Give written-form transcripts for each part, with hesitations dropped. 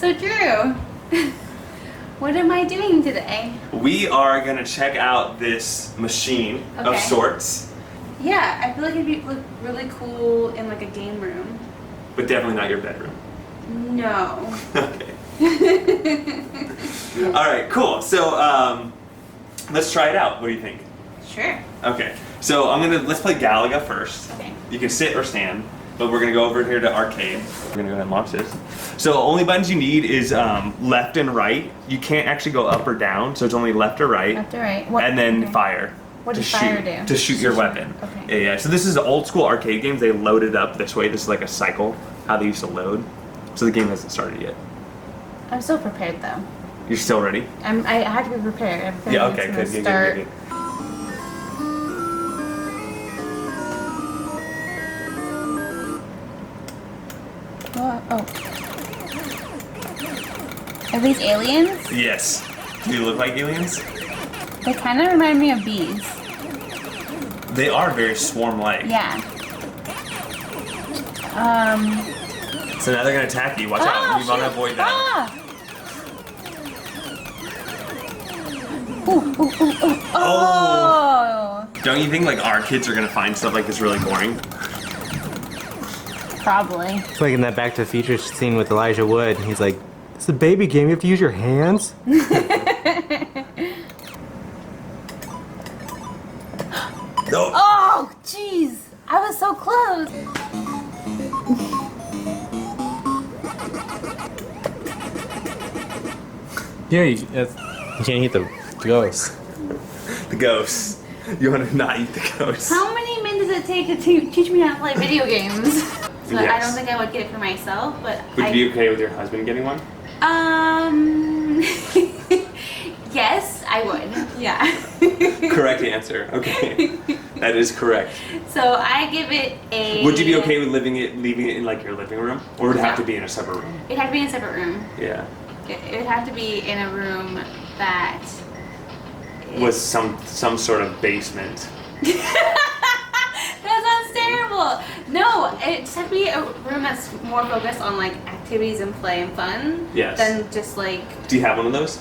So Drew, what am I doing today? We are going to check out this machine of sorts. Yeah, I feel like it'd look really cool in like a game room. But definitely not your bedroom. No. Okay. Alright, cool. So let's try it out. What do you think? Sure. Okay. So let's play Galaga first. Okay. You can sit or stand, but we're gonna go over here to arcade. We're gonna go ahead and launch this. So only buttons you need is left and right. You can't actually go up or down, so it's only left or right. Left or right. And then fire. What does fire do? To shoot your weapon. Okay. Yeah. So this is old school arcade games. They load it up this way. This is like a cycle, how they used to load. So the game hasn't started yet. I'm so prepared though. You're still ready? I have to be prepared. Yeah, okay, good. Oh. Are these aliens? Yes. Do you look like aliens? They kind of remind me of bees. They are very swarm-like. Yeah. So now they're gonna attack you. Watch out. You want to avoid that. Oh! Don't you think like our kids are gonna find stuff like this really boring? Probably. It's like in that Back to the Future scene with Elijah Wood. He's like, it's a baby game. You have to use your hands. Oh, jeez. I was so close. Yeah, you can't eat the ghosts. The ghosts. You want to not eat the ghosts. How many minutes does it take to teach me how to play video games? So I don't think I would get it for myself, but would you be okay with your husband getting one? Yes, I would. Yeah. Correct answer. Okay. That is correct. So I give it a... Would you be okay with leaving it in like your living room? Or would it have to be in a separate room? It'd have to be in a separate room. Yeah. It would have to be in a room that... Was some sort of basement. That sounds terrible. No, it just has to be a room that's more focused on like activities and play and fun. Yes. Than just like... Do you have one of those?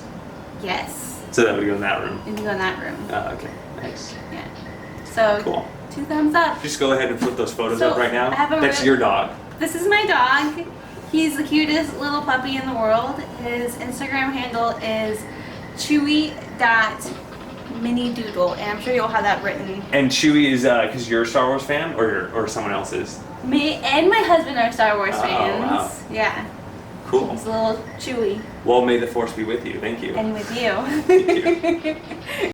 Yes. So that would go in that room. You can go in that room. Oh, okay. Nice. Yeah. So, cool. 2 thumbs up. Just go ahead and flip those photos up right now. That's your dog. This is my dog. He's the cutest little puppy in the world. His Instagram handle is chewy.minidoodle, and I'm sure you'll have that written. And Chewy is because you're a Star Wars fan, or someone else is? Me and my husband are Star Wars fans. Wow. Yeah. Cool. He's a little Chewy. Well, may the Force be with you. Thank you. And with you. Thank you.